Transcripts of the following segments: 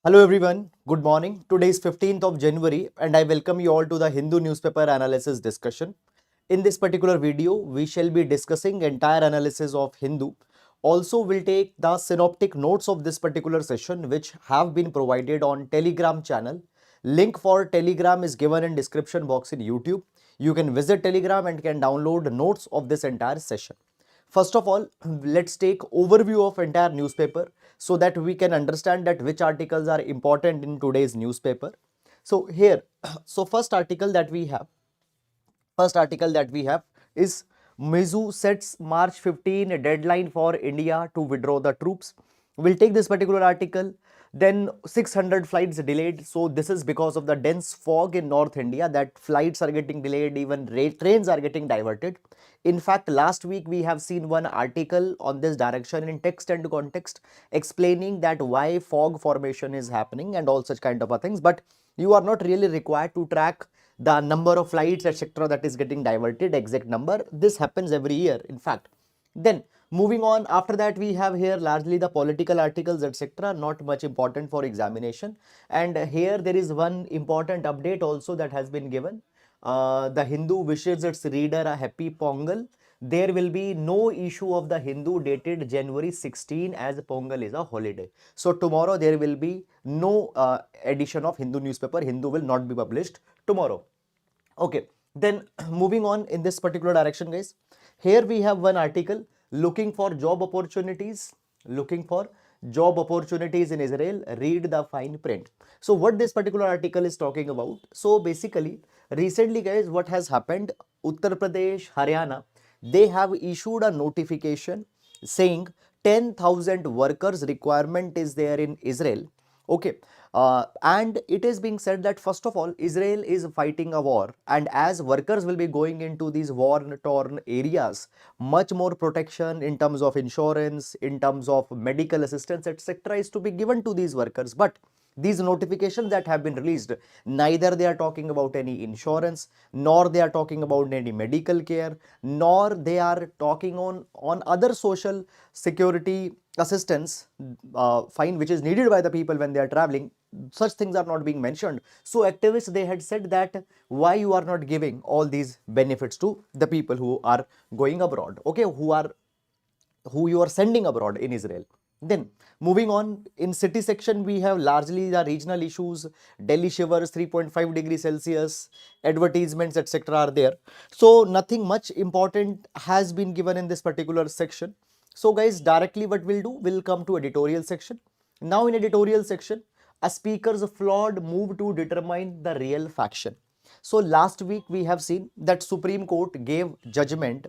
Hello everyone, good morning. Today is 15th of January and I welcome you all to the Hindu newspaper analysis discussion. In this particular video, we shall be discussing entire analysis of Hindu. Also, we'll take the synoptic notes of this particular session which have been provided on Telegram channel. Link for Telegram is given in description box in YouTube. You can visit Telegram and can download notes of this entire session. First of all, let's take overview of entire newspaper so that we can understand that which articles are important in today's newspaper. So here, so first article that we have is Muizzu sets March 15 deadline for India to withdraw the troops. We'll take this particular article. Then 600 flights delayed. So this is because of the dense fog in North India that flights are getting delayed, even trains are getting diverted. In fact, last week we have seen one article on this direction in text and context explaining that why fog formation is happening and all such kind of things. But you are not really required to track the number of flights etc that is getting diverted, exact number. This happens every year in fact. Then moving on, after that we have here largely the political articles etc, not much important for examination. And here there is one important update also that has been given. The Hindu wishes its reader a happy Pongal. There will be no issue of the Hindu dated January 16 as Pongal is a holiday. So tomorrow there will be no edition of Hindu newspaper. Hindu will not be published tomorrow. Okay, then moving on in this particular direction, guys. Here we have one article looking for job opportunities. Looking for job opportunities in Israel. Read the fine print. So what this particular article is talking about. So basically, recently, guys, what has happened? Uttar Pradesh, Haryana, they have issued a notification saying 10,000 workers requirement is there in Israel. Okay, and it is being said that first of all, Israel is fighting a war, and as workers will be going into these war-torn areas, much more protection in terms of insurance, in terms of medical assistance, etc., is to be given to these workers. But these notifications that have been released, neither they are talking about any insurance, nor they are talking about any medical care, nor they are talking on other social security assistance, fine, which is needed by the people when they are traveling. Such things are not being mentioned. So activists, they had said that why you are not giving all these benefits to the people who are going abroad, okay, who you are sending abroad in Israel. Then moving on, in city section we have largely the regional issues. Delhi shivers 3.5 degrees Celsius, advertisements etc are there. So nothing much important has been given in this particular section. So guys, directly what we'll do, we'll come to editorial section. Now in editorial section, a speaker's flawed move to determine the real faction. So last week we have seen that Supreme Court gave judgment.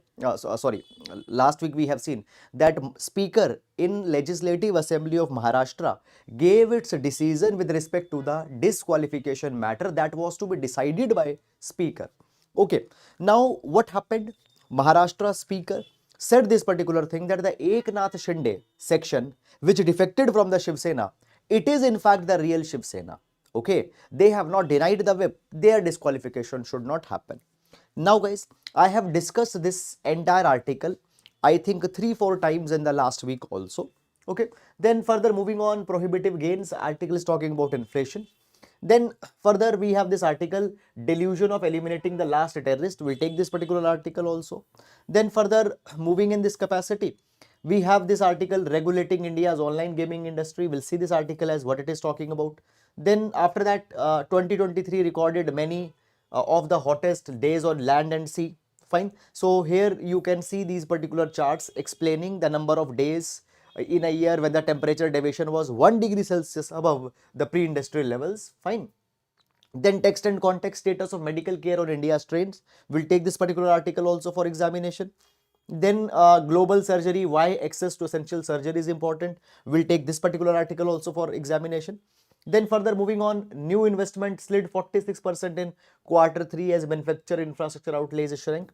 Last week we have seen that Speaker in Legislative Assembly of Maharashtra gave its decision with respect to the disqualification matter that was to be decided by Speaker. Okay, now what happened? Maharashtra Speaker said this particular thing that the Eknath Shinde section, which defected from the Shiv Sena, it is in fact the real Shiv Sena. Okay, they have not denied the whip. Their disqualification should not happen. Now, guys, I have discussed this entire article, I think 3-4 times in the last week also. Okay, then further moving on, prohibitive gains article is talking about inflation. Then further we have this article, delusion of eliminating the last terrorist. We'll take this particular article also. Then further moving in this capacity, we have this article, regulating India's online gaming industry. We'll see this article as what it is talking about. Then after that, 2023 recorded many of the hottest days on land and sea. Fine. So here you can see these particular charts explaining the number of days in a year when the temperature deviation was 1 degree Celsius above the pre-industrial levels. Fine. Then text and context, status of medical care on India's trains. We'll take this particular article also for examination. Then global surgery, why access to essential surgery is important. We'll take this particular article also for examination. Then further moving on, new investment slid 46% in Q3 as manufacturer infrastructure outlays shrank.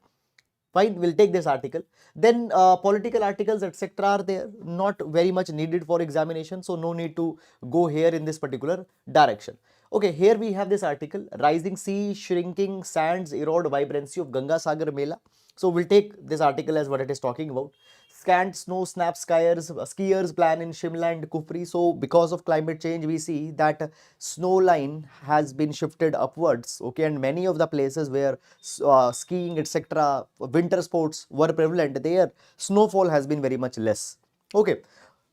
Fine, we'll take this article. Then political articles etc are there, not very much needed for examination, so no need to go here in this particular direction. Okay, here we have this article, rising sea, shrinking sands erode vibrancy of Ganga Sagar Mela. So we'll take this article as what it is talking about. Scant snow snap skiers plan in Shimla and Kufri. So because of climate change, we see that snow line has been shifted upwards. Okay, and many of the places where skiing, etc., winter sports were prevalent, there snowfall has been very much less. Okay,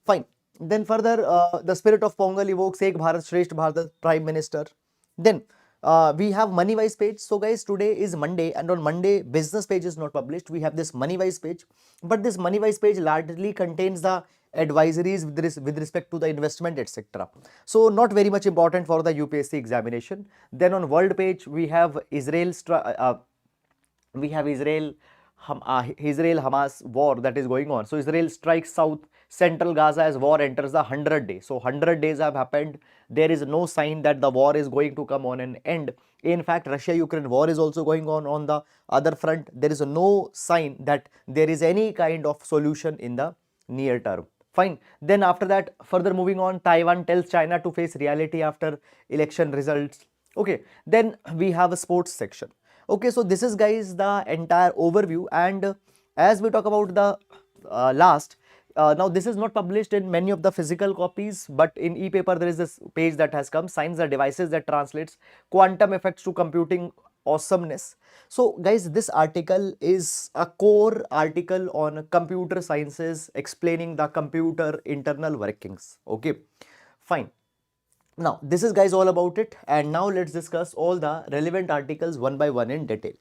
fine. Then further, the spirit of Pongal evokes Ek Bharat Shresth Bharat Prime Minister. Then we have money wise page. So guys, today is Monday, and on Monday business page is not published. We have this money wise page, but this money wise page largely contains the advisories with respect to the investment, etc. So not very much important for the UPSC examination. Then on world page we have Israel Hamas war that is going on. So Israel strikes south central Gaza as war enters the 100 days. So 100 days have happened. There is no sign that the war is going to come on an end. In fact, Russia-Ukraine war is also going on the other front. There is no sign that there is any kind of solution in the near term. Fine. Then after that, further moving on, Taiwan tells China to face reality after election results. Okay. Then we have a sports section. Okay, so this is guys the entire overview, and as we talk about the last, now this is not published in many of the physical copies, but in e-paper there is this page that has come, science the devices that translates quantum effects to computing awesomeness. So guys, this article is a core article on computer sciences explaining the computer internal workings. Okay, fine. Now, this is guys all about it, and now let's discuss all the relevant articles one by one in detail.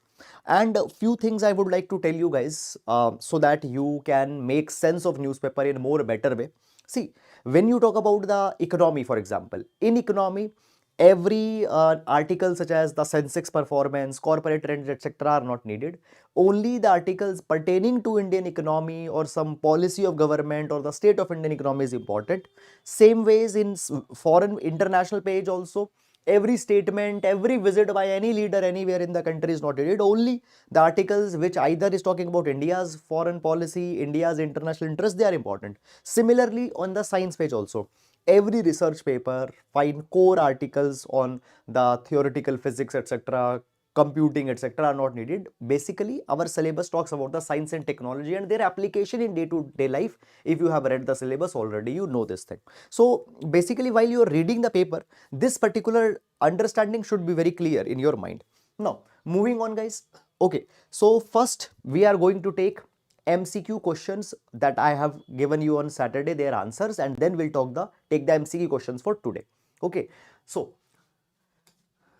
And a few things I would like to tell you guys so that you can make sense of newspaper in a more better way. See, when you talk about the economy, for example, in economy, every article such as the Sensex performance, corporate trends, etc. are not needed. Only the articles pertaining to Indian economy or some policy of government or the state of Indian economy is important. Same ways in foreign international page also, every statement, every visit by any leader anywhere in the country is not needed. Only the articles which either is talking about India's foreign policy, India's international interest, they are important. Similarly, on the science page also, every research paper, find core articles on the theoretical physics, etc., computing, etc. are not needed. Basically, our syllabus talks about the science and technology and their application in day-to-day life. If you have read the syllabus already, you know this thing. So basically, while you are reading the paper, this particular understanding should be very clear in your mind. Now, moving on guys. Okay, so first we are going to take MCQ questions that I have given you on Saturday, their answers, and then we'll take the MCQ questions for today. Okay, so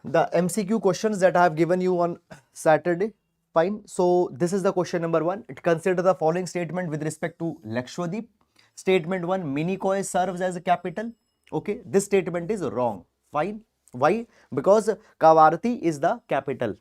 the MCQ questions that I have given you on Saturday, fine. So this is the question number 1. Consider the following statement with respect to Lakshadweep. Statement 1, Minicoy serves as a capital. Okay, this statement is wrong. Fine. Why? Because Kavarthi is the capital.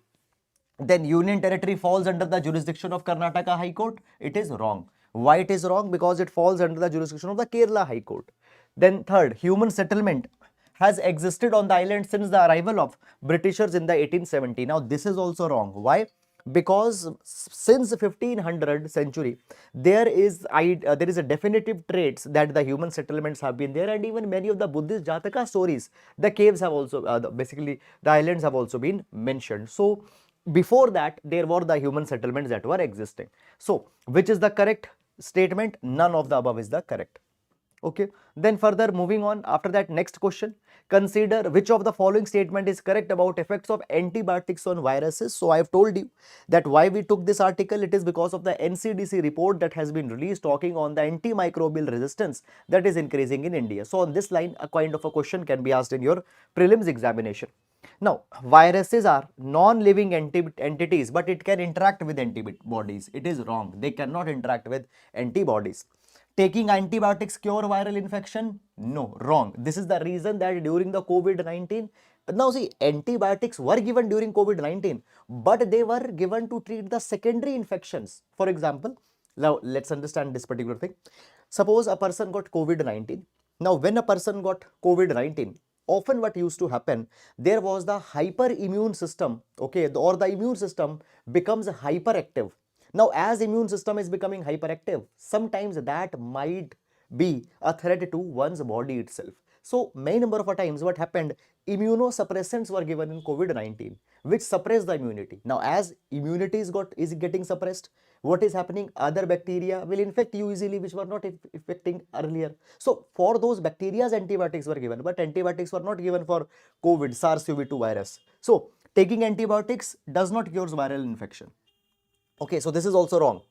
Then Union Territory falls under the jurisdiction of Karnataka High Court. It is wrong. Why it is wrong? Because it falls under the jurisdiction of the Kerala High Court. Then third, human settlement has existed on the island since the arrival of Britishers in the 1870. Now this is also wrong. Why? Because since 1500 century, there is a definitive traits that the human settlements have been there, and even many of the Buddhist Jataka stories, the caves have also, basically the islands have also been mentioned. So before that, there were the human settlements that were existing. So which is the correct statement? None of the above is the correct. Okay, then further moving on, after that, next question, consider which of the following statement is correct about effects of antibiotics on viruses. So I have told you that why we took this article, it is because of the NCDC report that has been released talking on the antimicrobial resistance that is increasing in India. So on this line, a kind of a question can be asked in your prelims examination. Now, viruses are non-living entities, but it can interact with antibodies. It is wrong. They cannot interact with antibodies. Taking antibiotics cure viral infection? No, wrong. This is the reason that during the COVID-19, now see, antibiotics were given during COVID-19, but they were given to treat the secondary infections. For example, now let's understand this particular thing. Suppose a person got COVID-19. Now, when a person got COVID-19, often what used to happen, there was the hyperimmune system, okay, or the immune system becomes hyperactive. Now, as immune system is becoming hyperactive, sometimes that might be a threat to one's body itself. So many number of times what happened, immunosuppressants were given in COVID-19, which suppress the immunity. Now as immunity is getting suppressed, what is happening? Other bacteria will infect you easily, which were not infecting earlier. So for those bacteria, antibiotics were given, but antibiotics were not given for COVID, SARS-CoV-2 virus. So taking antibiotics does not cure viral infection. Okay, so this is also wrong.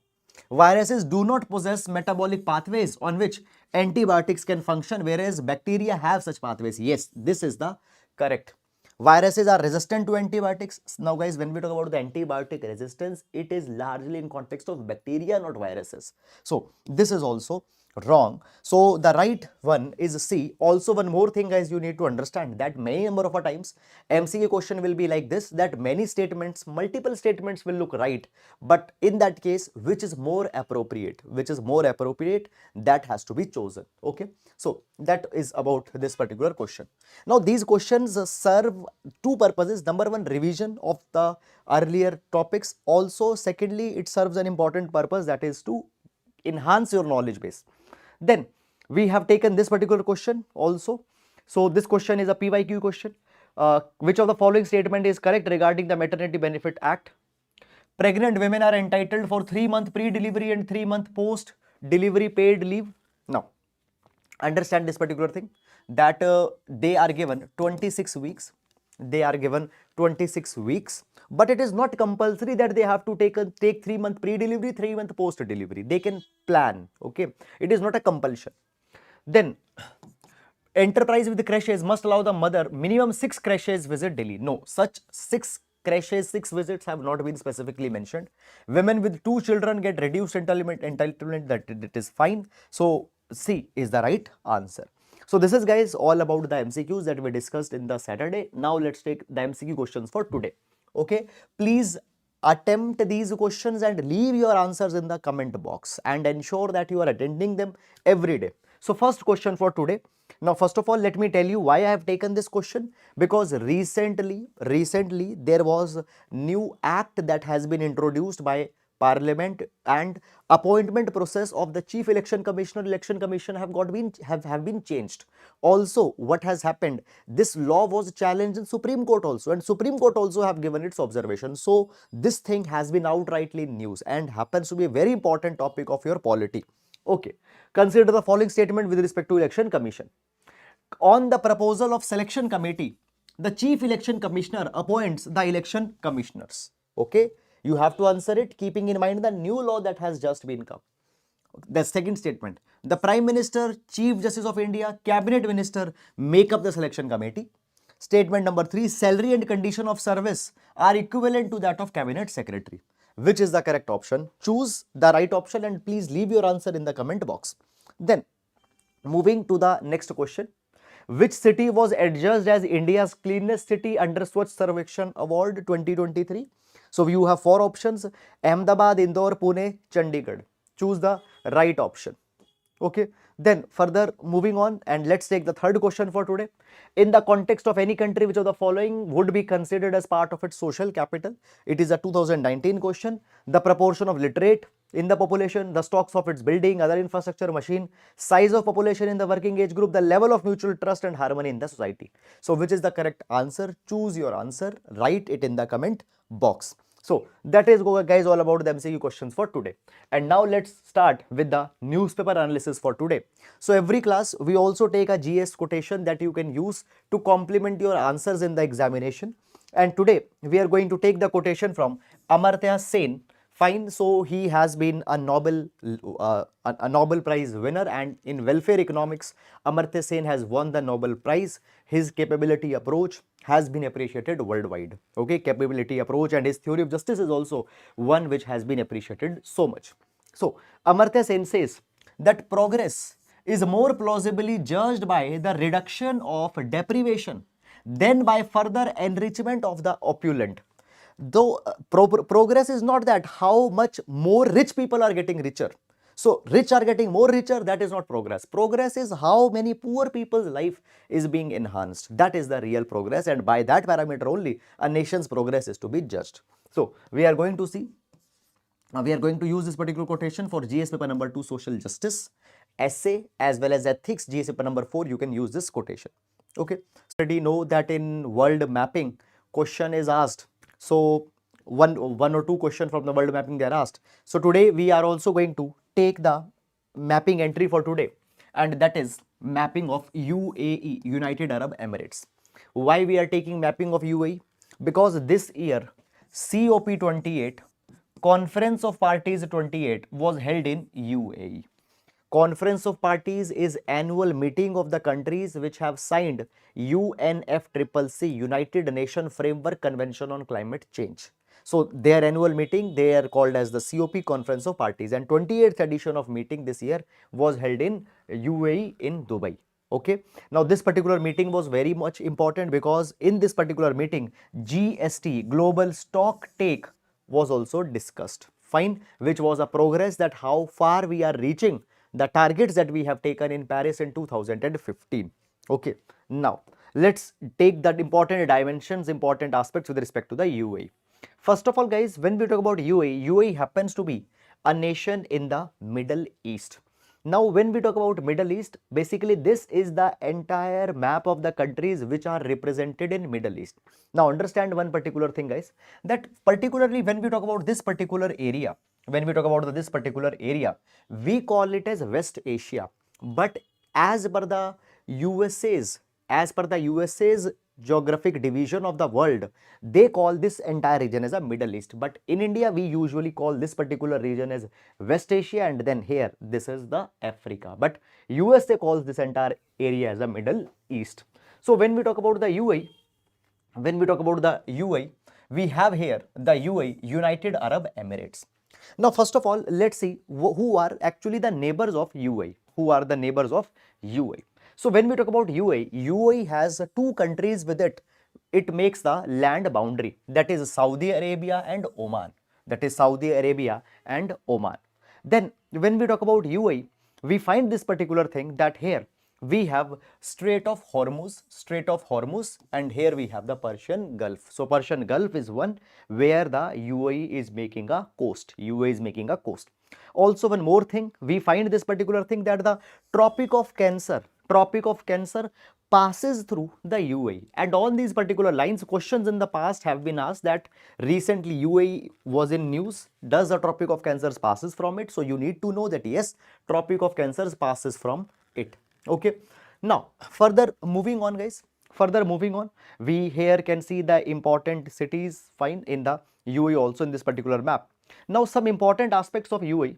Viruses do not possess metabolic pathways on which antibiotics can function, whereas bacteria have such pathways. Yes, this is the correct. Viruses are resistant to antibiotics. Now guys, when we talk about the antibiotic resistance, it is largely in context of bacteria, not viruses. So this is also wrong. So the right one is C. Also one more thing guys, you need to understand that many number of times MCQ question will be like this, that many statements, multiple statements will look right, but in that case which is more appropriate, that has to be chosen. Okay, so that is about this particular question. Now these questions serve two purposes. Number one, revision of the earlier topics. Also secondly, it serves an important purpose, that is to enhance your knowledge base. Then we have taken this particular question also. So this question is a PYQ question. Which of the following statement is correct regarding the Maternity Benefit Act? Pregnant women are entitled for 3-month pre-delivery and 3-month post-delivery paid leave. Now, understand this particular thing, that they are given 26 weeks. They are given 26 weeks, but it is not compulsory that they have to take 3-month pre-delivery, 3-month post-delivery. They can plan. Okay, it is not a compulsion. Then enterprise with crashes must allow the mother minimum 6 crashes visit daily. No, such 6 crashes, 6 visits have not been specifically mentioned. Women with 2 children get reduced entitlement, that it is fine. So C is the right answer. So this is guys all about the MCQs that we discussed in the Saturday. Now let's take the MCQ questions for today. Okay, please attempt these questions and leave your answers in the comment box and ensure that you are attending them every day. So first question for today. Now first of all, let me tell you why I have taken this question, because recently there was new act that has been introduced by Parliament, and appointment process of the Chief Election Commission have been changed. Also, what has happened, this law was challenged in Supreme Court also, and Supreme Court also have given its observation. So this thing has been outrightly news and happens to be a very important topic of your polity. Okay, consider the following statement with respect to Election Commission. On the proposal of Selection Committee, the Chief Election Commissioner appoints the election commissioners. Okay, you have to answer it keeping in mind the new law that has just been come. The second statement, the Prime Minister, Chief Justice of India, Cabinet Minister make up the Selection Committee. Statement number 3, salary and condition of service are equivalent to that of Cabinet Secretary. Which is the correct option? Choose the right option and please leave your answer in the comment box. Then, moving to the next question. Which city was adjudged as India's cleanest city under Swachh Sarvekshan Award 2023? So you have 4 options: Ahmedabad, Indore, Pune, Chandigarh. Choose the right option. Okay, then further moving on, and let's take the third question for today. In the context of any country, which of the following would be considered as part of its social capital? It is a 2019 question. The proportion of literate in the population, the stocks of its building, other infrastructure, machine, size of population in the working age group, the level of mutual trust and harmony in the society. So which is the correct answer? Choose your answer, write it in the comment box. So that is guys all about the MCQ questions for today. And now let's start with the newspaper analysis for today. So every class we also take a GS quotation that you can use to complement your answers in the examination. And today we are going to take the quotation from Amartya Sen. Fine, so he has been a Nobel Prize winner, and in welfare economics, Amartya Sen has won the Nobel Prize. His capability approach has been appreciated worldwide. Okay, capability approach and his theory of justice is also one which has been appreciated so much. So Amartya Sen says that progress is more plausibly judged by the reduction of deprivation than by further enrichment of the opulent. Though progress is not that how much more rich people are getting richer. So rich are getting more richer, that is not progress. Progress is how many poor people's life is being enhanced. That is the real progress, and by that parameter only a nation's progress is to be judged. So we are going to see, we are going to use this particular quotation for GS paper number 2 social justice. essay as well as ethics, GS paper number 4, you can use this quotation. Okay, already know that in world mapping question is asked. So one or two question from the world mapping they are asked. So today we are also going to take the mapping entry for today, and that is mapping of UAE, United Arab Emirates. Why we are taking mapping of UAE? Because this year COP28, Conference of Parties 28, was held in UAE. Conference of Parties is annual meeting of the countries which have signed UNFCCC, United Nations Framework Convention on Climate Change. So their annual meeting, they are called as the COP, Conference of Parties, and 28th edition of meeting this year was held in UAE in Dubai. Okay, now this particular meeting was very much important because in this particular meeting GST, global stock take, was also discussed. Fine, which was a progress that how far we are reaching the targets that we have taken in Paris in 2015. Okay, now let's take that important dimensions, important aspects with respect to the UAE. First of all, guys, when we talk about UAE happens to be a nation in the Middle East. Now, when we talk about Middle East, basically this is the entire map of the countries which are represented in Middle East. Now, understand one particular thing, guys, that particularly when we talk about this particular area, we call it as West Asia. But as per the USA's, geographic division of the world, they call this entire region as a Middle East. But in India, we usually call this particular region as West Asia, and then here this is the Africa. But USA calls this entire area as a Middle East. So when we talk about the UAE, we have here the UAE, United Arab Emirates. Now, first of all, let's see who are actually the neighbors of UAE. Who are the neighbors of UAE? So when we talk about UAE has two countries with it. It makes the land boundary, that is Saudi Arabia and Oman. Then when we talk about UAE, we find this particular thing that here we have Strait of Hormuz, and here we have the Persian Gulf. So Persian Gulf is one where the UAE is making a coast. Also, one more thing, we find this particular thing that the Tropic of Cancer passes through the UAE, and on these particular lines, questions in the past have been asked that recently UAE was in news. Does the Tropic of Cancer passes from it? So you need to know that yes, Tropic of Cancer passes from it. Okay, now further moving on, guys, we here can see the important cities fine in the UAE also in this particular map. Now some important aspects of UAE,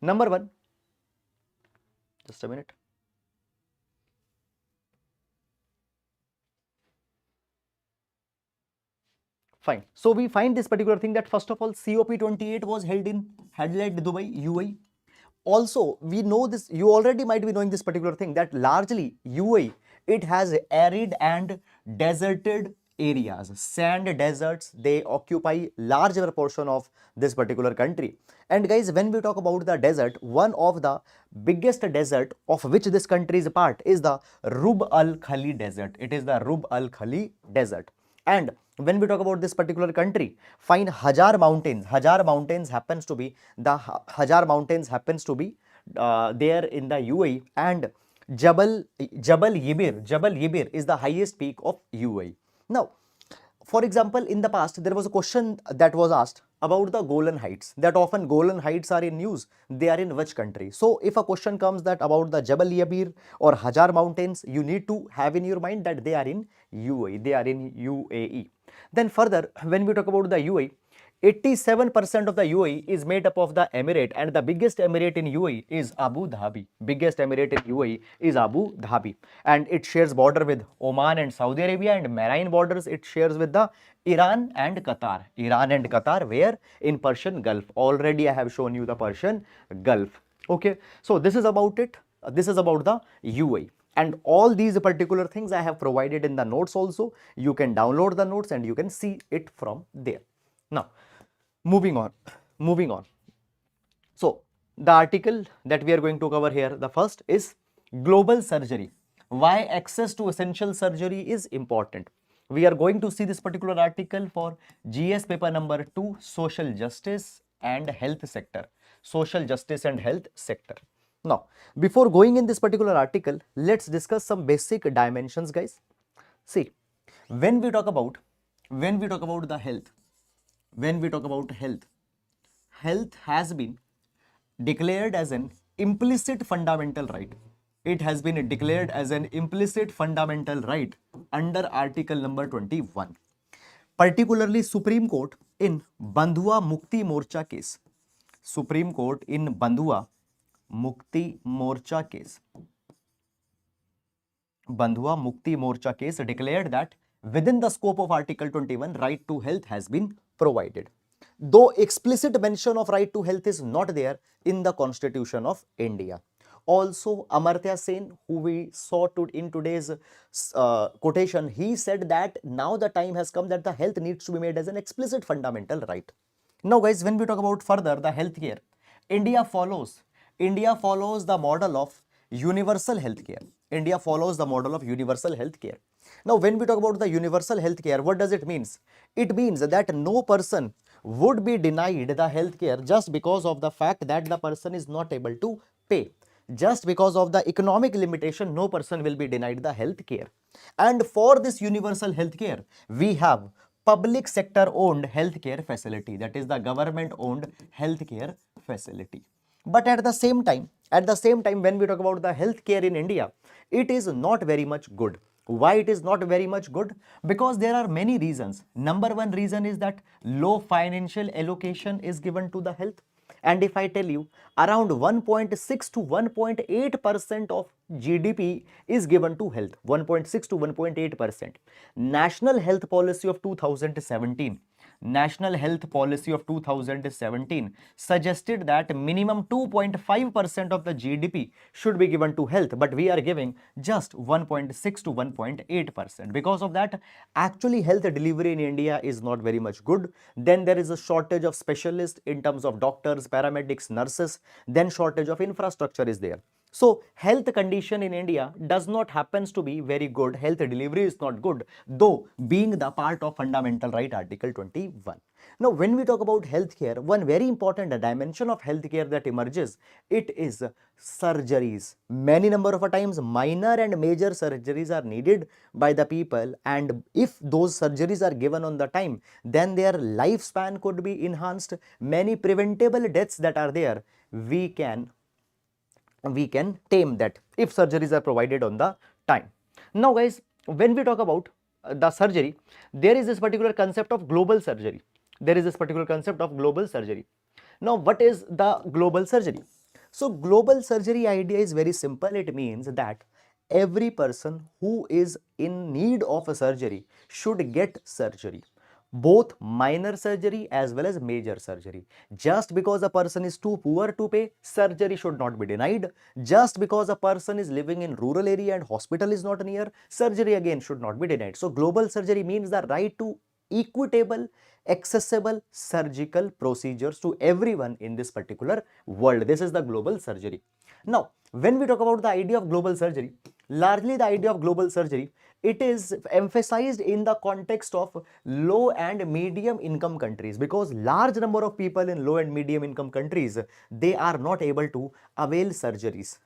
number one, just a minute. Fine. So we find this particular thing that first of all, COP28 was held at Dubai, UAE. Also, we know this, you already might be knowing this particular thing that largely UAE, it has arid and deserted areas, sand deserts, they occupy larger portion of this particular country. And guys, when we talk about the desert, one of the biggest desert of which this country is a part is the Rub al Khali desert. It is the Rub al Khali desert. And when we talk about this particular country, find Hajar Mountains. Hajar Mountains happens to be there in the UAE, and Jabal Yibir is the highest peak of UAE. Now, for example, in the past, there was a question that was asked about the Golan Heights, that often Golan Heights are in news. They are in which country? So if a question comes that about the Jabal Yabir or Hajar Mountains, you need to have in your mind that they are in UAE. Then further, when we talk about the UAE, 87% of the UAE is made up of the emirate, and the biggest emirate in UAE is Abu Dhabi. And it shares border with Oman and Saudi Arabia, and marine borders it shares with the Iran and Qatar. Where? In Persian Gulf. Already I have shown you the Persian Gulf. Okay, so this is about it. This is about the UAE. And all these particular things I have provided in the notes also. You can download the notes and you can see it from there. Now, moving on. So, the article that we are going to cover here, the first is global surgery. Why access to essential surgery is important. We are going to see this particular article for GS paper number 2, social justice and health sector. social justice and health sector. Now, before going in this particular article, let's discuss some basic dimensions, guys. See, when we talk about the health, when we talk about health, health has been declared as an implicit fundamental right. It has been declared as an implicit fundamental right under article number 21. Particularly Supreme Court in Bandhua Mukti Morcha case. Supreme Court in Bandhua Mukti Morcha case. Bandhua Mukti Morcha case declared that within the scope of Article 21, right to health has been provided. Though explicit mention of right to health is not there in the Constitution of India. Also, Amartya Sen, who we saw in today's quotation, he said that now the time has come that the health needs to be made as an explicit fundamental right. Now, guys, when we talk about further the healthcare, India follows the model of universal healthcare. India follows the model of universal healthcare. Now, when we talk about the universal healthcare, what does it mean? It means that no person would be denied the healthcare just because of the fact that the person is not able to pay. Just because of the economic limitation, no person will be denied the healthcare. And for this universal healthcare, we have public sector owned healthcare facility, that is the government owned healthcare facility. But at the same time, when we talk about the healthcare in India, it is not very much good. Why it is not very much good? Because there are many reasons. Number one reason is that low financial allocation is given to the health. And if I tell you, around 1.6 to 1.8% of GDP is given to health, 1.6 to 1.8%. National Health Policy of 2017, National Health Policy of 2017 suggested that minimum 2.5% of the GDP should be given to health, but we are giving just 1.6 to 1.8%. Because of that, actually health delivery in India is not very much good. Then there is a shortage of specialists in terms of doctors, paramedics, nurses, then shortage of infrastructure is there. So health condition in India does not happens to be very good. Health delivery is not good, though being the part of fundamental right article 21. Now, when we talk about healthcare, one very important dimension of healthcare that emerges, it is surgeries. Many number of times minor and major surgeries are needed by the people, and if those surgeries are given on the time, then their lifespan could be enhanced. Many preventable deaths that are there, we can tame that if surgeries are provided on the time. Now, guys, when we talk about the surgery, there is this particular concept of global surgery. Now, what is the global surgery? So, global surgery idea is very simple. It means that every person who is in need of a surgery should get surgery, both minor surgery as well as major surgery. Just because a person is too poor to pay, surgery should not be denied. Just because a person is living in rural area and hospital is not near, surgery again should not be denied. So global surgery means the right to equitable, accessible surgical procedures to everyone in this particular world. This is the global surgery. Now, when we talk about the idea of global surgery, largely the idea of global surgery, it is emphasized in the context of low and medium income countries, because large number of people in low and medium income countries, they are not able to avail surgeries.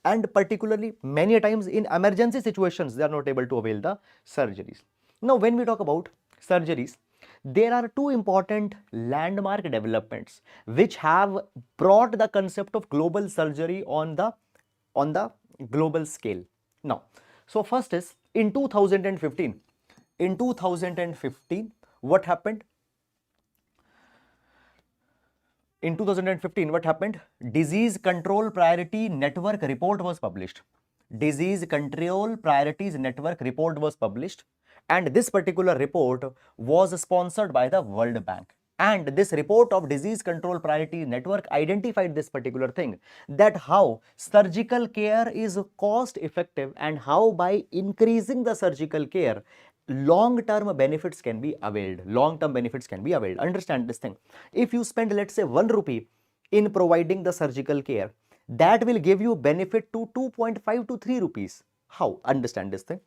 And particularly many times in emergency situations, they are not able to avail the surgeries. Now, when we talk about surgeries, there are two important landmark developments which have brought the concept of global surgery on the global scale. Now, so first is in 2015. In 2015, what happened? In 2015, what happened? Disease Control Priority Network report was published. Disease Control Priorities Network report was published, and this particular report was sponsored by the World Bank. And this report of Disease Control Priority Network identified this particular thing, that how surgical care is cost effective and how by increasing the surgical care, long-term benefits can be availed. Understand this thing. If you spend, let's say, 1 rupee in providing the surgical care, that will give you benefit to 2.5 to 3 rupees. How? Understand this thing.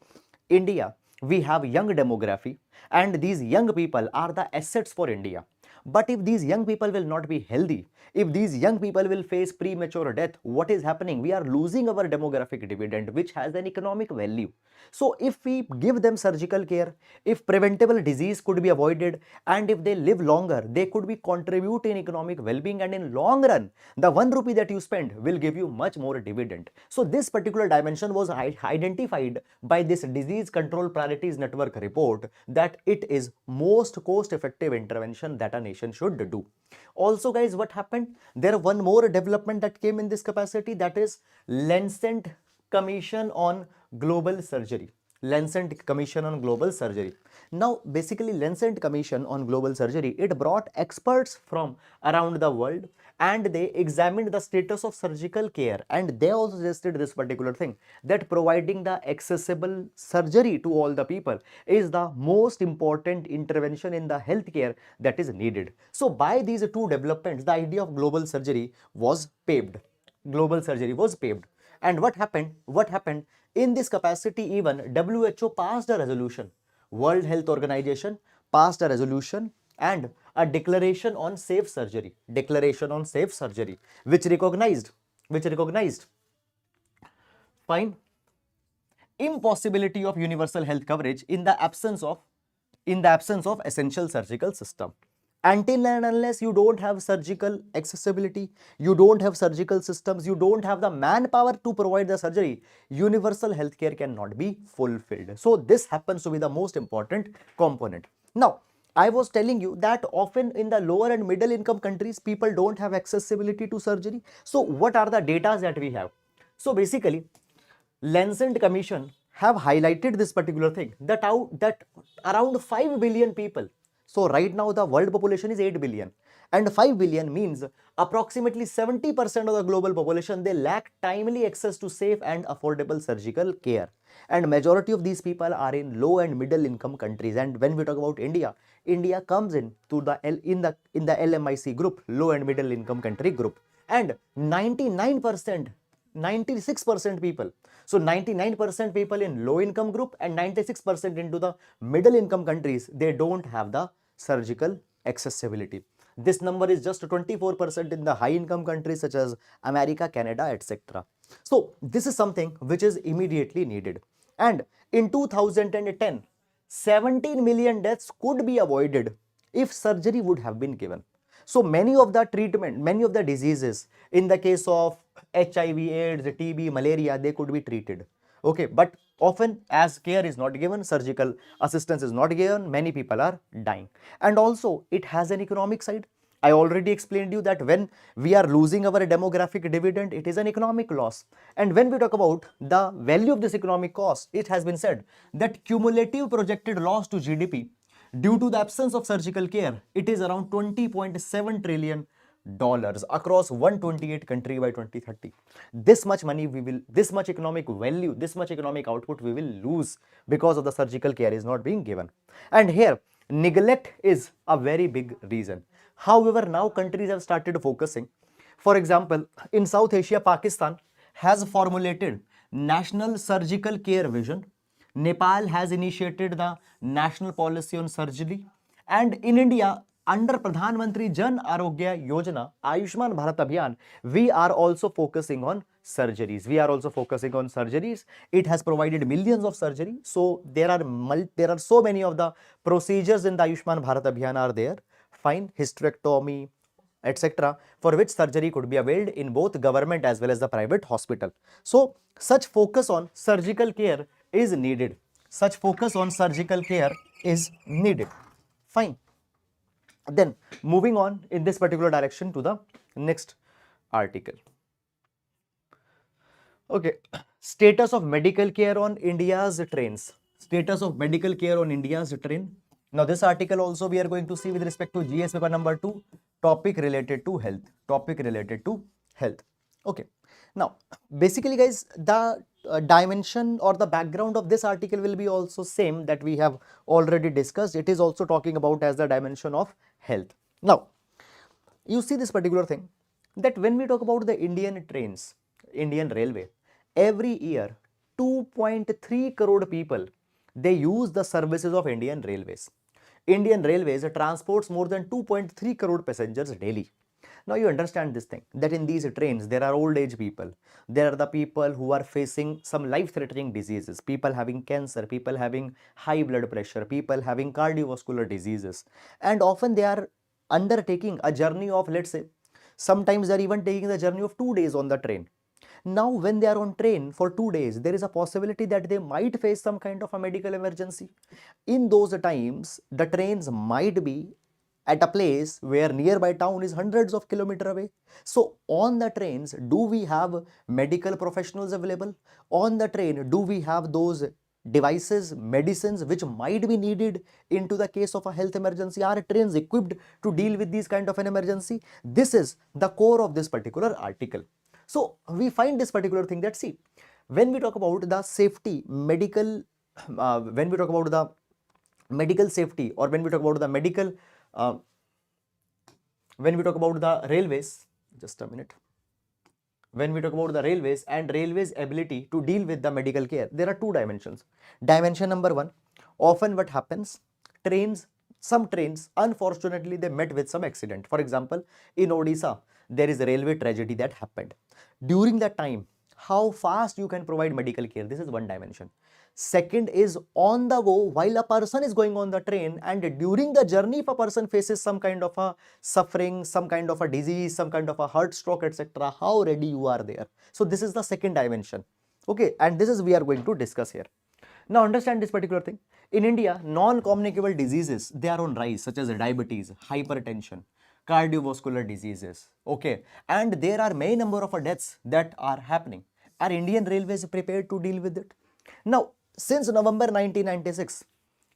India, we have young demography, and these young people are the assets for India. But if these young people will not be healthy, if these young people will face premature death, what is happening? We are losing our demographic dividend, which has an economic value. So if we give them surgical care, if preventable disease could be avoided, and if they live longer, they could be contribute in economic well-being, and in long run, the 1 rupee that you spend will give you much more dividend. So this particular dimension was identified by this disease control priorities network report, that it is most cost effective intervention that a nation should do. Also guys, what happened? There one more development that came in this capacity, that is Lancet Commission on Global Surgery. Lancet Commission on Global Surgery. Now basically Lancet Commission on Global Surgery, it brought experts from around the world and they examined the status of surgical care, and they also suggested this particular thing, that providing the accessible surgery to all the people is the most important intervention in the healthcare that is needed. So by these two developments, the idea of global surgery was paved. Global surgery was paved. And what happened? What happened? In this capacity, even WHO passed a resolution. World Health Organization passed a resolution and a declaration on safe surgery. Declaration on safe surgery, which recognized, fine, impossibility of universal health coverage in the absence of essential surgical system. Until and unless you don't have surgical accessibility, you don't have surgical systems, you don't have the manpower to provide the surgery, universal healthcare cannot be fulfilled. So this happens to be the most important component. Now, I was telling you that often in the lower and middle income countries, people don't have accessibility to surgery. So what are the data that we have? So basically, Lancet Commission have highlighted this particular thing, that around 5 billion people. So right now the world population is 8 billion, and 5 billion means approximately 70% of the global population, they lack timely access to safe and affordable surgical care. And majority of these people are in low and middle income countries. And when we talk about India, India comes in to the in the LMIC group, low and middle income country group, and 99%, 96% people. So 99% people in low income group and 96% into the middle income countries, they don't have the surgical accessibility. This number is just 24% in the high income countries such as America, Canada, etc. So this is something which is immediately needed. And in 2010, 17 million deaths could be avoided if surgery would have been given. So many of the treatment, many of the diseases, in the case of HIV, AIDS, TB, malaria, they could be treated. Okay, but often as care is not given, surgical assistance is not given, many people are dying. And also it has an economic side. I already explained you that when we are losing our demographic dividend, it is an economic loss. And when we talk about the value of this economic cost, it has been said that cumulative projected loss to GDP due to the absence of surgical care, it is around $20.7 trillion across 128 countries by 2030. This much money we will, this much economic value, this much economic output we will lose because of the surgical care is not being given. And here, neglect is a very big reason. However, now countries have started focusing. For example, in South Asia, Pakistan has formulated National Surgical Care Vision. Nepal has initiated the National Policy on Surgery. And in India, under Pradhan Mantri Jan Arogya Yojana, Ayushman Bharat Abhiyan, we are also focusing on surgeries. We are also focusing on surgeries. It has provided millions of surgery. So there are so many of the procedures in the Ayushman Bharat Abhiyan are there. Fine, hysterectomy, etc., for which surgery could be availed in both government as well as the private hospital. So such focus on surgical care is needed. Such focus on surgical care is needed. Fine. Then moving on in this particular direction to the next article. Okay, status of medical care on India's trains. Status of medical care on India's train. Now this article also we are going to see with respect to GS paper number 2, topic related to health. Topic related to health. Okay. Now basically guys, the dimension or the background of this article will be also same that we have already discussed. It is also talking about as the dimension of health. Now you see this particular thing, that when we talk about the Indian trains, Indian railway, every year 2.3 crore people, they use the services of Indian railways. Indian Railways transports more than 2.3 crore passengers daily. Now you understand this thing, that in these trains there are old age people, there are the people who are facing some life threatening diseases, people having cancer, people having high blood pressure, people having cardiovascular diseases, and often they are undertaking a journey of, let's say, sometimes they are even taking the journey of 2 days on the train. Now when they are on train for 2 days, there is a possibility that they might face some kind of a medical emergency. In those times the trains might be at a place where nearby town is hundreds of kilometers away. So on the trains, do we have medical professionals available? On the train, do we have those devices, medicines which might be needed into the case of a health emergency? Are trains equipped to deal with these kind of an emergency? This is the core of this particular article. So we find this particular thing, that see, when we talk about the safety, when we talk about the medical safety, or when we talk about the medical, uh, when we talk about the railways, just a minute, when we talk about the railways and railways ability to deal with the medical care, there are two dimensions. Dimension number one, often what happens, some trains, unfortunately, they met with some accident. For example, in Odisha, there is a railway tragedy that happened. During that time, how fast you can provide medical care, this is one dimension. Second is on the go, while a person is going on the train, and during the journey, if a person faces some kind of a suffering, some kind of a disease, some kind of a heart stroke, etc., how ready you are there. So this is the second dimension. Okay, and this is we are going to discuss here. Now understand this particular thing. In India, non-communicable diseases, they are on rise, such as diabetes, hypertension, cardiovascular diseases. Okay, and there are many number of deaths that are happening. Are Indian Railways prepared to deal with it? Now, since November 1996,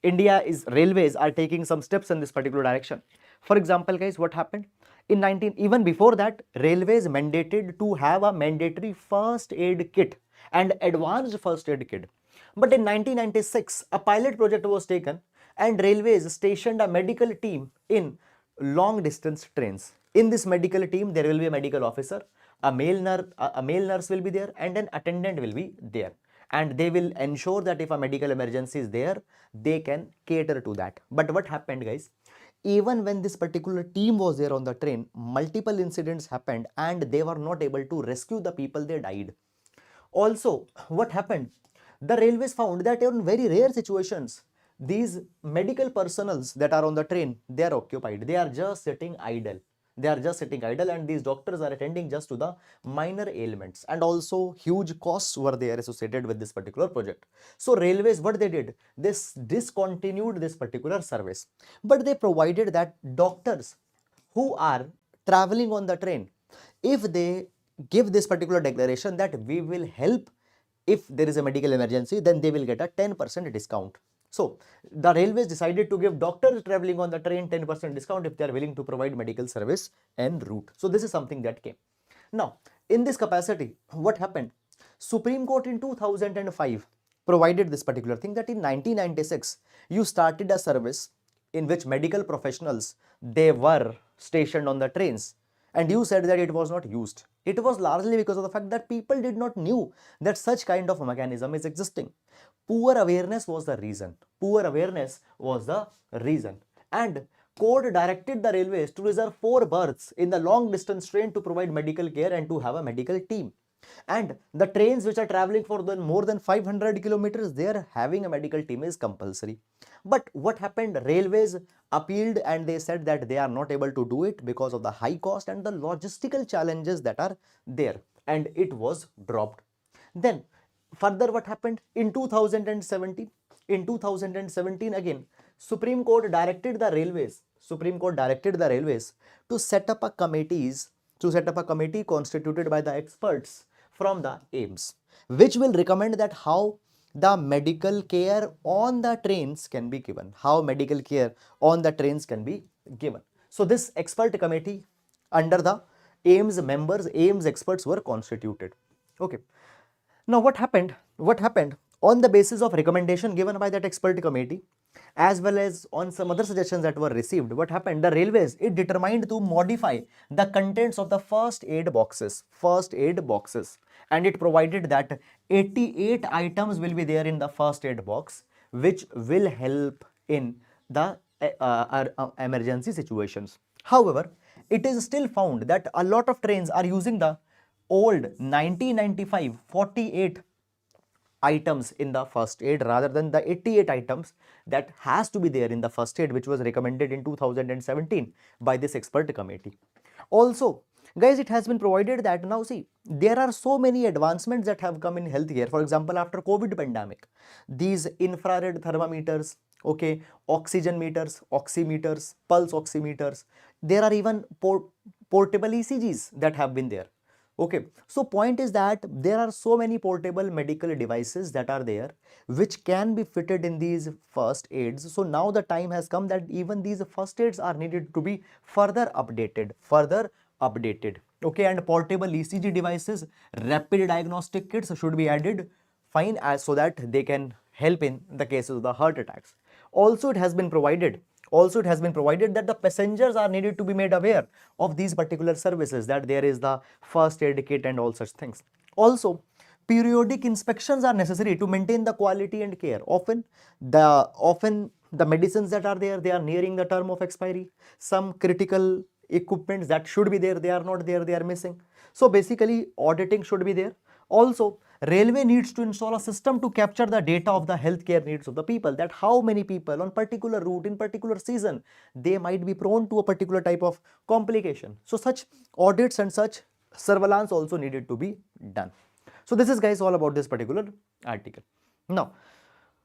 Railways are taking some steps in this particular direction. For example, guys, what happened? Even before that, Railways mandated to have a mandatory first aid kit and advanced first aid kit. But in 1996, a pilot project was taken and Railways stationed a medical team in long distance trains. In this medical team, there will be a medical officer, a male nurse will be there, and an attendant will be there. And they will ensure that if a medical emergency is there, they can cater to that. But what happened, guys? Even when this particular team was there on the train, multiple incidents happened and they were not able to rescue the people, they died. Also, what happened? The railways found that in very rare situations, these medical personals that are on the train, they are occupied. They are just sitting idle. They are just sitting idle, and these doctors are attending just to the minor ailments. And also, huge costs were there associated with this particular project. So, railways, what they did, they discontinued this particular service. But they provided that doctors who are traveling on the train, if they give this particular declaration that we will help if there is a medical emergency, then they will get a 10% discount. So the railways decided to give doctors traveling on the train 10% discount if they are willing to provide medical service en route. So this is something that came. Now, in this capacity, what happened? Supreme Court in 2005 provided this particular thing, that in 1996, you started a service in which medical professionals, they were stationed on the trains, and you said that it was not used. It was largely because of the fact that people did not knew that such kind of mechanism is existing. Poor awareness was the reason. Poor awareness was the reason. And court directed the railways to reserve 4 berths in the long distance train to provide medical care and to have a medical team. And the trains which are traveling for more than 500 kilometers, their having a medical team is compulsory. But what happened? Railways appealed and they said that they are not able to do it because of the high cost and the logistical challenges that are there, and it was dropped. Then further what happened? In 2017, again, Supreme Court directed the railways to set up a committee constituted by the experts from the AIMS, which will recommend that how the medical care on the trains can be given. So this expert committee under the AIMS experts were constituted. Okay. Now what happened? On the basis of recommendation given by that expert committee, as well as on some other suggestions that were received, what happened? The railways, it determined to modify the contents of the first aid boxes, and it provided that 88 items will be there in the first aid box, which will help in the emergency situations. However, it is still found that a lot of trains are using the old 1995 48 items in the first aid rather than the 88 items that has to be there in the first aid, which was recommended in 2017 by this expert committee. Also, guys, it has been provided that now see, there are so many advancements that have come in healthcare. For example, after COVID pandemic, these infrared thermometers, okay, oxygen meters, oximeters, pulse oximeters, there are even portable ECGs that have been there. Okay, so point is that there are so many portable medical devices that are there which can be fitted in these first aids. So now the time has come that even these first aids are needed to be further updated, Okay, and portable ECG devices, rapid diagnostic kits should be added, fine, as so that they can help in the cases of the heart attacks. Also, it has been provided that the passengers are needed to be made aware of these particular services, that there is the first aid kit and all such things. Also, periodic inspections are necessary to maintain the quality and care. Often the medicines that are there, they are nearing the term of expiry. Some critical equipments that should be there, they are not there, they are missing. So basically, auditing should be there. Also, railway needs to install a system to capture the data of the healthcare needs of the people, that how many people on particular route in particular season, they might be prone to a particular type of complication. So such audits and such surveillance also needed to be done. So this is, guys, all about this particular article. Now,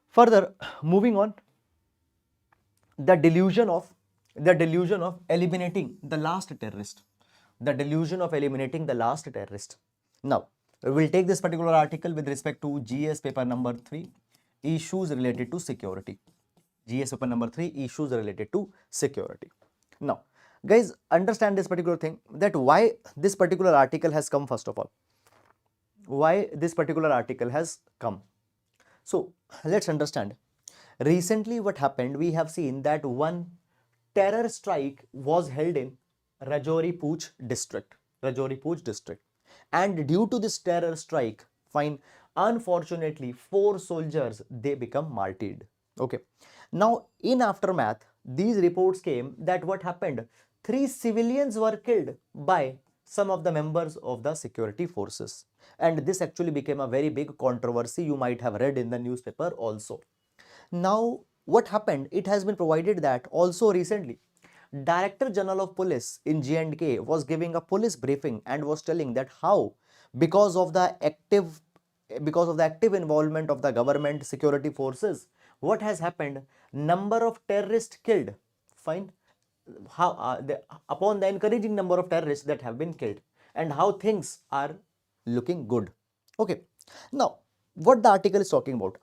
further moving on, the delusion of eliminating the last terrorist. Now, we will take this particular article with respect to GS paper number 3, issues related to security. Now, guys, understand this particular thing, that why this particular article has come. First of all, why this particular article has come. So let's understand. Recently what happened, we have seen that one terror strike was held in Rajouri Pooch district, and due to this terror strike, fine, unfortunately 4 soldiers, they become martyred. Okay, now in aftermath, these reports came that what happened, 3 civilians were killed by some of the members of the security forces, and this actually became a very big controversy. You might have read in the newspaper also. Now what happened, it has been provided that also recently Director General of Police in J&K was giving a police briefing and was telling that how, because of the active involvement of the government security forces, what has happened, number of terrorists killed, fine, how upon the encouraging number of terrorists that have been killed, and how things are looking good. Okay, now what the article is talking about,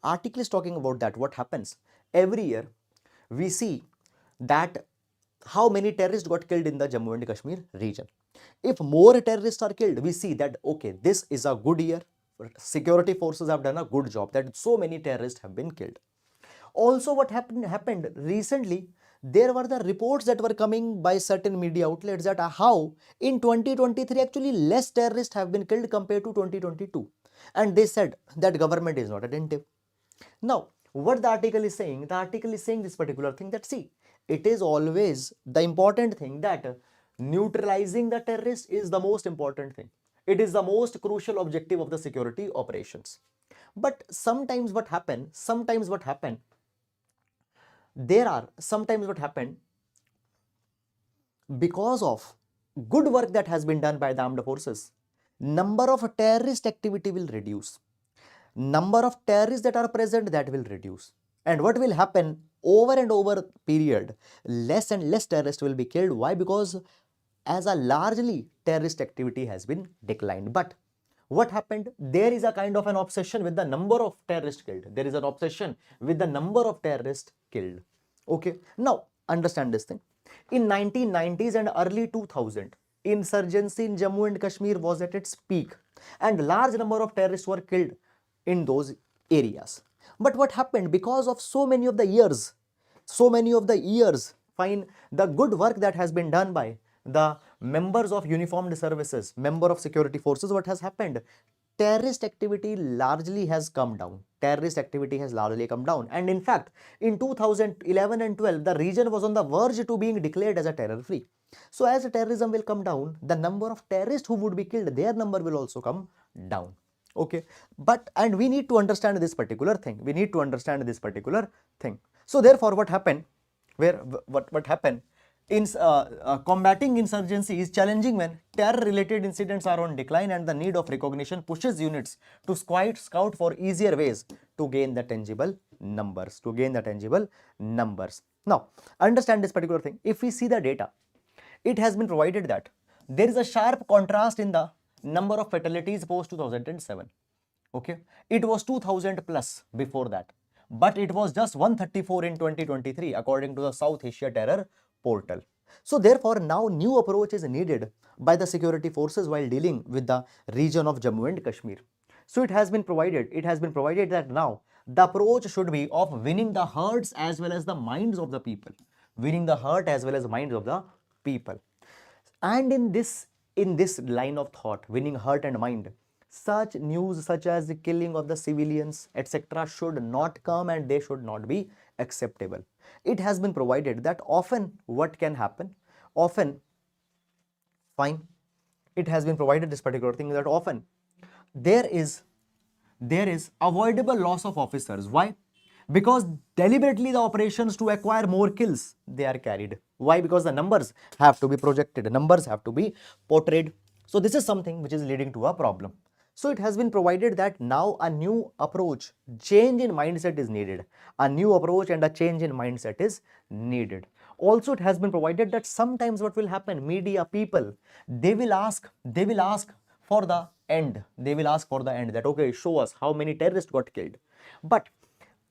that what happens every year, we see that how many terrorists got killed in the Jammu and Kashmir region. If more terrorists are killed, we see that okay, this is a good year, security forces have done a good job, that so many terrorists have been killed. Also what happened recently, there were the reports that were coming by certain media outlets that how in 2023 actually less terrorists have been killed compared to 2022, and they said that government is not attentive. Now what the article is saying, this particular thing, that see, it is always the important thing that neutralizing the terrorist is the most important thing. It is the most crucial objective of the security operations. But sometimes what happen, because of good work that has been done by the armed forces, number of terrorist activity will reduce. Number of terrorists that are present, that will reduce. And what will happen, over and over period, less and less terrorists will be killed. Why? Because as a largely terrorist activity has been declined. But what happened, there is a kind of an obsession with the number of terrorists killed. Okay, now understand this thing. In 1990s and early 2000, insurgency in Jammu and Kashmir was at its peak, and large number of terrorists were killed in those areas. But what happened, because of so many of the years, fine, the good work that has been done by the members of uniformed services, member of security forces, what has happened, terrorist activity largely has come down. Terrorist activity has largely come down. And in fact, in 2011 and 12, the region was on the verge to being declared as a terror-free. So as terrorism will come down, the number of terrorists who would be killed, their number will also come down. Okay, and we need to understand this particular thing. We need to understand this particular thing. So therefore, what happened? What happened? In combating insurgency is challenging when terror-related incidents are on decline and the need of recognition pushes units to scout for easier ways to gain the tangible numbers. Now, understand this particular thing. If we see the data, it has been provided that there is a sharp contrast in the number of fatalities post 2007. Okay, it was 2000 plus before that, but it was just 134 in 2023 according to the South Asia Terror Portal. So therefore, now new approach is needed by the security forces while dealing with the region of Jammu and Kashmir. So it has been provided that now the approach should be of winning the hearts as well as the minds of the people. Winning the heart as well as minds of the people. And in this line of thought, winning heart and mind, such news such as the killing of the civilians, etc. should not come and they should not be acceptable. It has been provided that often what can happen, it has been provided this particular thing that often there is avoidable loss of officers. Why? Because deliberately the operations to acquire more kills, they are carried. Why? Because the numbers have to be projected, numbers have to be portrayed. So this is something which is leading to a problem. So it has been provided that now a new approach, change in mindset is needed. A new approach and a change in mindset is needed. Also, it has been provided that sometimes what will happen, media people, they will ask for the end. They will ask for the end that, okay, show us how many terrorists got killed. But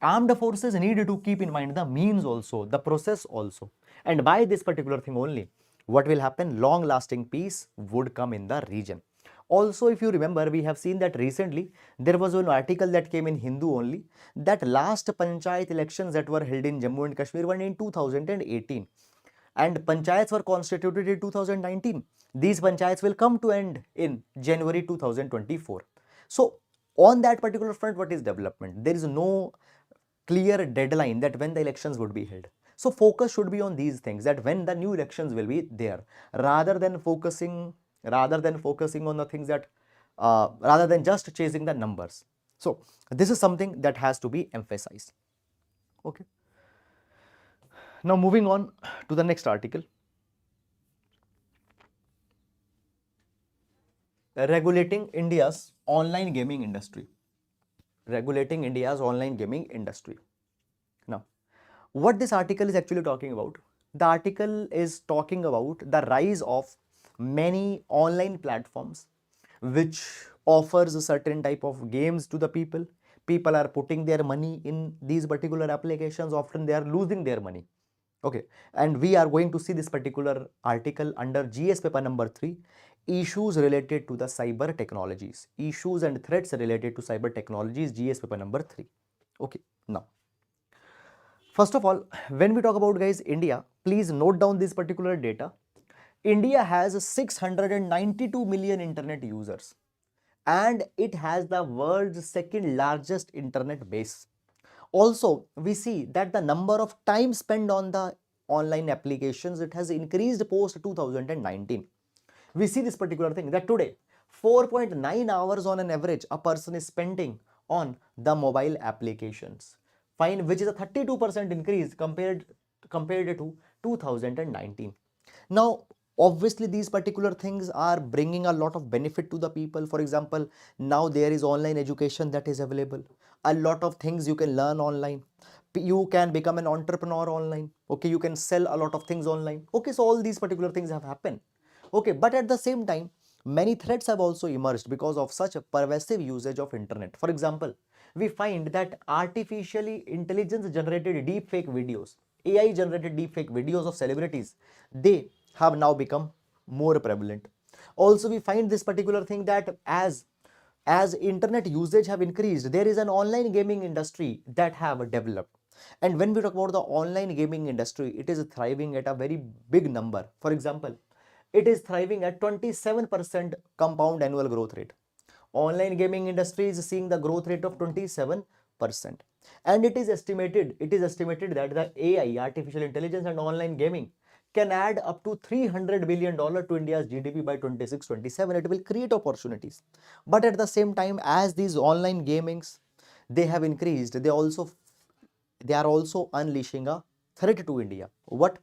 armed forces need to keep in mind the means also, the process also. And by this particular thing only, what will happen? Long lasting peace would come in the region. Also, if you remember, we have seen that recently there was an article that came in Hindu only that last panchayat elections that were held in Jammu and Kashmir were in 2018 and panchayats were constituted in 2019. These panchayats will come to end in January 2024. So on that particular front, what is development? There is no clear deadline that when the elections would be held. So focus should be on these things, that when the new elections will be there, rather than focusing on the things that rather than just chasing the numbers. So this is something that has to be emphasized. Okay. Now moving on to the next article. Regulating India's online gaming industry. Regulating India's online gaming industry. Now, what this article is actually talking about? The article is talking about the rise of many online platforms which offers a certain type of games to the people. People are putting their money in these particular applications. Often they are losing their money. Okay, and we are going to see this particular article under GS paper number 3, issues related to the cyber technologies, issues and threats related to cyber technologies, GS paper number 3. Okay, now first of all, when we talk about, guys, India, please note down this particular data. India has 692 million internet users and it has the world's second largest internet base. Also, we see that the number of time spent on the online applications, it has increased post 2019. We see this particular thing that today 4.9 hours on an average a person is spending on the mobile applications. Fine, which is a 32% increase compared to 2019. Now, obviously these particular things are bringing a lot of benefit to the people. For example, now there is online education that is available. A lot of things you can learn online. You can become an entrepreneur online. Okay, you can sell a lot of things online. Okay, so all these particular things have happened. Okay, but at the same time, many threats have also emerged because of such a pervasive usage of internet. For example, we find that artificially intelligence generated deepfake videos, AI generated deepfake videos of celebrities, they have now become more prevalent. Also, we find this particular thing that as internet usage have increased, there is an online gaming industry that have developed. And when we talk about the online gaming industry, it is thriving at a very big number. For example, it is thriving at 27% compound annual growth rate. Online gaming industry is seeing the growth rate of 27%. And it is estimated that the AI, artificial intelligence and online gaming can add up to $300 billion to India's GDP by 26-27. It will create opportunities. But at the same time, as these online gamings, they have increased, they are also unleashing a threat to India. What?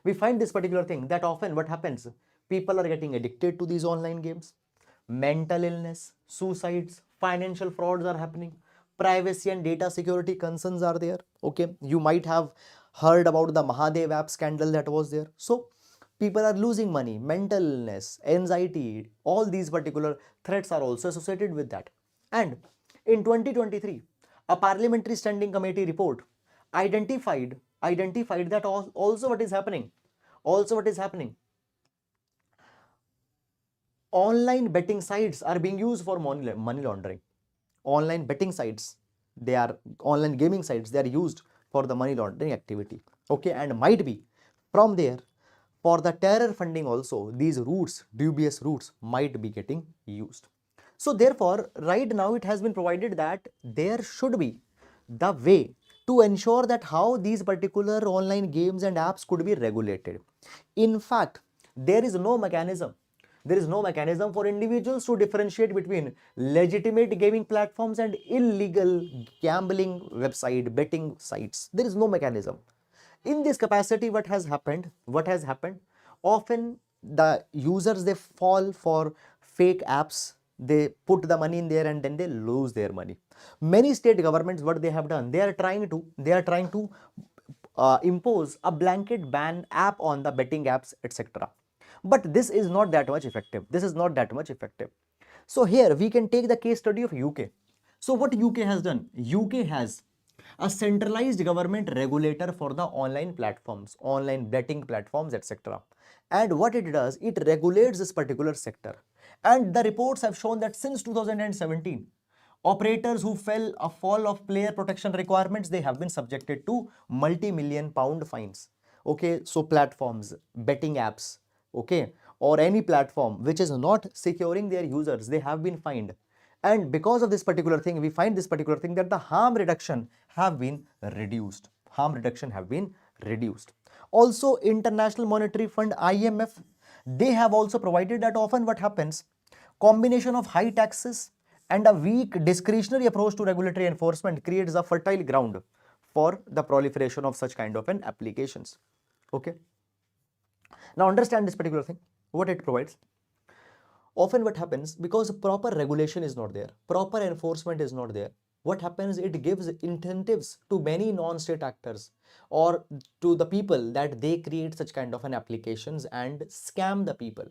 We find this particular thing that often what happens, people are getting addicted to these online games, mental illness, suicides, financial frauds are happening, privacy and data security concerns are there. Okay, you might have heard about the Mahadev app scandal that was there. So people are losing money, mental illness, anxiety, all these particular threats are also associated with that. And in 2023, a parliamentary standing committee report identified that also what is happening, online betting sites are being used for money laundering. Online betting sites, they are online gaming sites, they are used for the money laundering activity. Okay, and might be from there for the terror funding also, these routes, dubious routes might be getting used. So therefore, right now it has been provided that there should be the way to ensure that how these particular online games and apps could be regulated. In fact, there is no mechanism. There is no mechanism for individuals to differentiate between legitimate gaming platforms and illegal gambling website, betting sites. There is no mechanism. In this capacity, what has happened, often the users, they fall for fake apps, they put the money in there and then they lose their money. Many state governments, what they have done, they are trying to impose a blanket ban app on the betting apps, etc. But this is not that much effective. So here we can take the case study of UK. So what UK has done? UK has a centralized government regulator for the online platforms, online betting platforms, etc. And what it does, it regulates this particular sector. And the reports have shown that since 2017, operators who fell a fall of player protection requirements, they have been subjected to multi-million pound fines. Okay, so platforms, betting apps, okay, or any platform which is not securing their users, they have been fined. And because of this particular thing, we find this particular thing that the harm reduction have been reduced. Also, International Monetary Fund, IMF, they have also provided that often what happens, combination of high taxes and a weak discretionary approach to regulatory enforcement creates a fertile ground for the proliferation of such kind of an applications. Okay. Now understand this particular thing, what it provides. Often what happens, because proper regulation is not there, proper enforcement is not there, what happens, it gives incentives to many non-state actors or to the people that they create such kind of an applications and scam the people.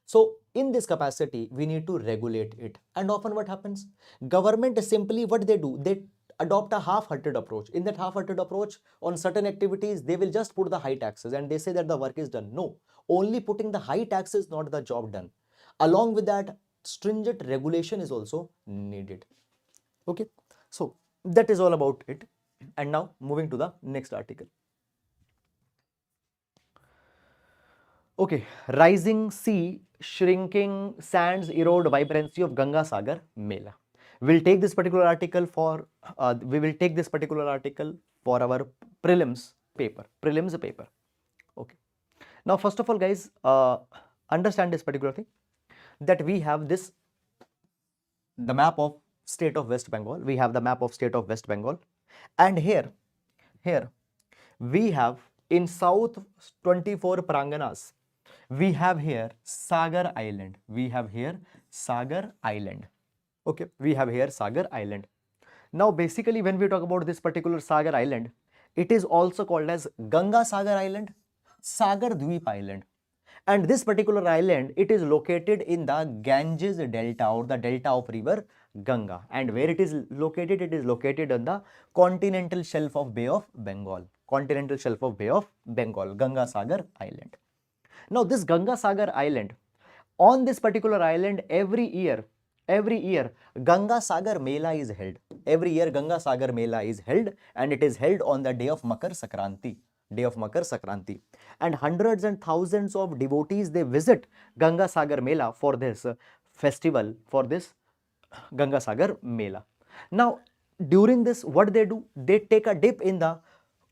So in this capacity, we need to regulate it. And often what happens, government is simply what they do, they adopt a half-hearted approach. In that half-hearted approach, on certain activities, they will just put the high taxes and they say that the work is done. No, only putting the high taxes is not the job done. Along with that, stringent regulation is also needed. Okay, so that is all about it. And now moving to the next article. Okay, rising sea, shrinking sands erode vibrancy of Ganga Sagar Mela. We'll take this particular article for our prelims paper. Okay. Now, first of all, guys, understand this particular thing, that we have the map of state of West Bengal. And here we have in south 24 Pranganas, we have here Sagar Island. Okay, we have here Sagar Island. Now, basically, when we talk about this particular Sagar Island, it is also called as Ganga Sagar Island, Sagar Dweep Island. And this particular island, it is located in the Ganges Delta or the delta of river Ganga. And where it is located? It is located on the continental shelf of Bay of Bengal. Ganga Sagar Island. Now, this Ganga Sagar Island, on this particular island, every year, Ganga Sagar Mela is held. And it is held on the day of Makar Sankranti. And hundreds and thousands of devotees, they visit Ganga Sagar Mela for this festival, for this Ganga Sagar Mela. Now, during this, what they do? They take a dip in the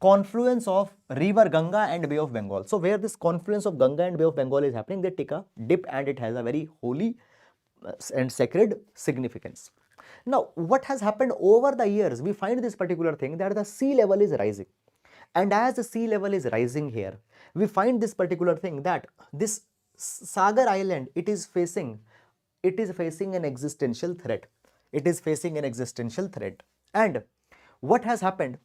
confluence of river Ganga and Bay of Bengal. So, where this confluence of Ganga and Bay of Bengal is happening, they take a dip and it has a very holy and sacred significance. Now, what has happened over the years? We find this particular thing that the sea level is rising. And as the sea level is rising here, we find this particular thing that this Sagar Island, it is facing an existential threat. It is facing an existential threat. And what has happened?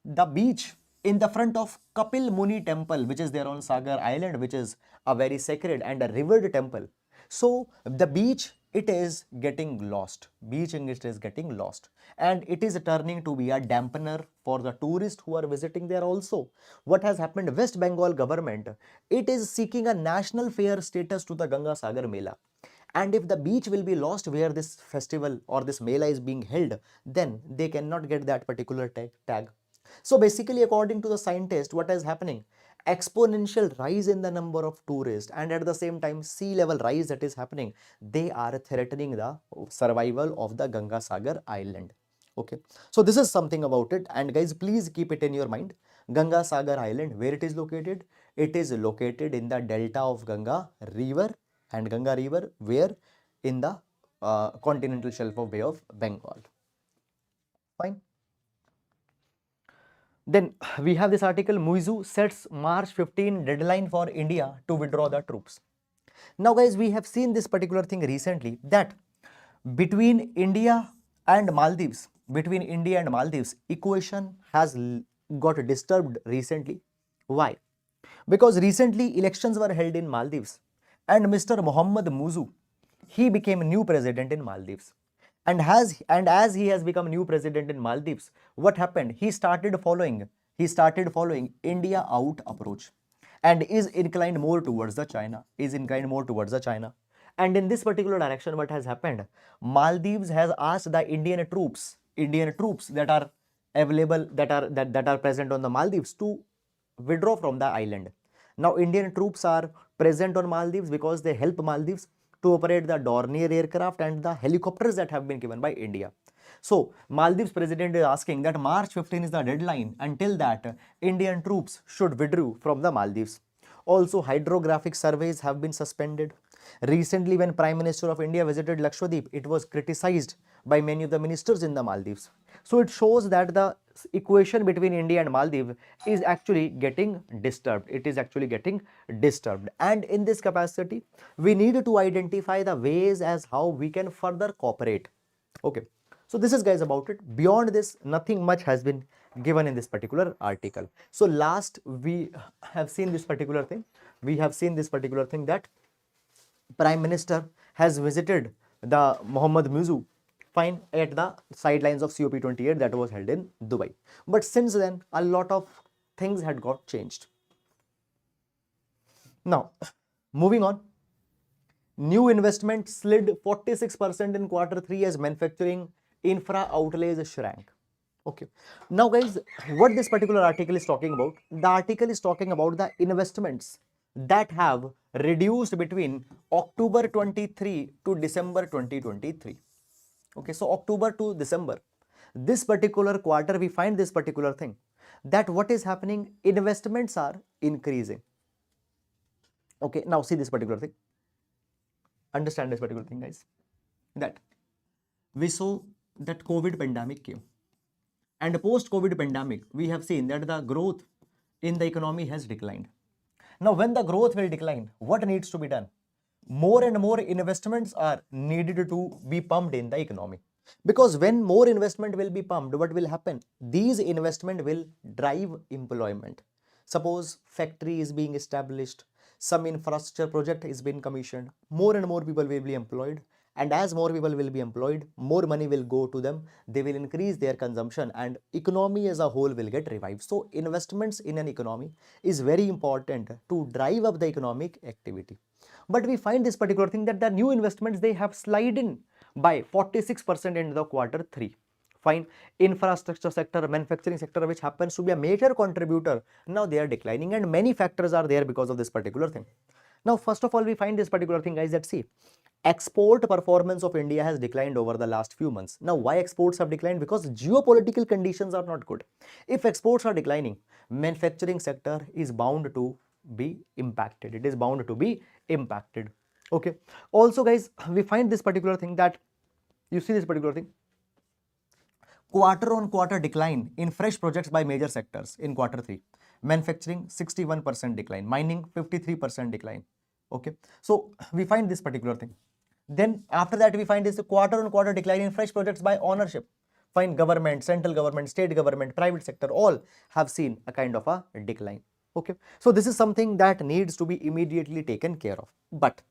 The beach in the front of Kapil Muni temple, which is there on Sagar Island, which is a very sacred and a revered temple. So the beach, it is getting lost. Beach in it is getting lost, and it is turning to be a dampener for the tourists who are visiting there also. What has happened? West Bengal government, it is seeking a national fair status to the Ganga Sagar Mela. And if the beach will be lost where this festival or this Mela is being held, then they cannot get that particular tag. So basically, according to the scientist, what is happening? Exponential rise in the number of tourists and at the same time sea level rise that is happening, they are threatening the survival of the Ganga Sagar Island. Okay, so this is something about it, and guys, please keep it in your mind. Ganga Sagar Island, where it is located? It is located in the delta of Ganga River, and Ganga River where? In the continental shelf of Bay of Bengal. Fine. Then we have this article, Muizzu sets March 15 deadline for India to withdraw the troops. Now guys, we have seen this particular thing recently that between India and Maldives, equation has got disturbed recently. Why? Because recently elections were held in Maldives and Mr. Mohammad Muizzu, he became new president in Maldives. And as he has become new president in Maldives, what happened? He started following India out approach and is inclined more towards the China. And in this particular direction, what has happened? Maldives has asked the Indian troops that are available, that are present on the Maldives, to withdraw from the island. Now, Indian troops are present on Maldives because they help Maldives to operate the Dornier aircraft and the helicopters that have been given by India. So, Maldives president is asking that March 15 is the deadline. Until that, Indian troops should withdraw from the Maldives. Also, hydrographic surveys have been suspended. Recently, when Prime Minister of India visited Lakshadweep, it was criticized by many of the ministers in the Maldives. So, it shows that the equation between India and Maldives is actually getting disturbed. And in this capacity, we need to identify the ways as how we can further cooperate. Okay. So this is, guys, about it. Beyond this, nothing much has been given in this particular article. So last, we have seen this particular thing. That Prime Minister has visited the Mohammad Muizzu, fine, at the sidelines of COP28 that was held in Dubai. But since then, a lot of things had got changed. Now, moving on. New investment slid 46% in Q3 as manufacturing infra outlays shrank. Okay. Now, guys, what this particular article is talking about? The article is talking about the investments that have reduced between October 23 to December 2023. Okay, so October to December, this particular quarter, we find this particular thing, that what is happening? Investments are increasing. Okay, now see this particular thing. Understand this particular thing, guys. That we saw that COVID pandemic came, and post-COVID pandemic, we have seen that the growth in the economy has declined. Now, when the growth will decline, what needs to be done? More and more investments are needed to be pumped in the economy. Because when more investment will be pumped, what will happen? These investment will drive employment. Suppose factory is being established, some infrastructure project is being commissioned, more and more people will be employed. And as more people will be employed, more money will go to them, they will increase their consumption, and economy as a whole will get revived. So investments in an economy is very important to drive up the economic activity. But we find this particular thing that the new investments, they have slided by 46% in the Q3. Fine. Infrastructure sector, manufacturing sector, which happens to be a major contributor, now they are declining, and many factors are there because of this particular thing. Now, first of all, we find this particular thing, guys, that see, export performance of India has declined over the last few months. Now, why exports have declined? Because geopolitical conditions are not good. If exports are declining, manufacturing sector is bound to be impacted. It is bound to be impacted. Okay. Also, guys, we find this particular thing that you see this particular thing. Quarter on quarter decline in fresh projects by major sectors in quarter 3. Manufacturing 61% decline, mining 53% decline. Okay. So we find this particular thing. Then after that we find this quarter on quarter decline in fresh projects by ownership. Find government, central government, state government, private sector, all have seen a kind of a decline. Okay. So this is something that needs to be immediately taken care of. But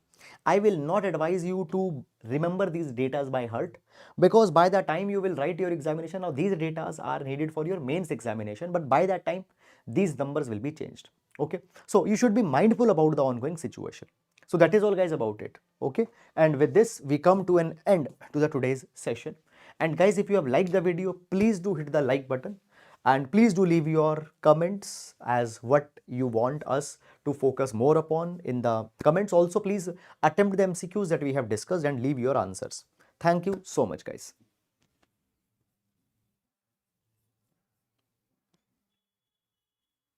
I will not advise you to remember these data by heart, because by the time you will write your examination, now these data are needed for your mains examination, but by that time these numbers will be changed. Okay. So you should be mindful about the ongoing situation. So that is all, guys, about it. Okay. And with this we come to an end to the today's session. And guys, if you have liked the video, please do hit the like button, and please do leave your comments as what you want us to focus more upon in the comments. Also, please attempt the MCQs that we have discussed and leave your answers. Thank you so much, guys.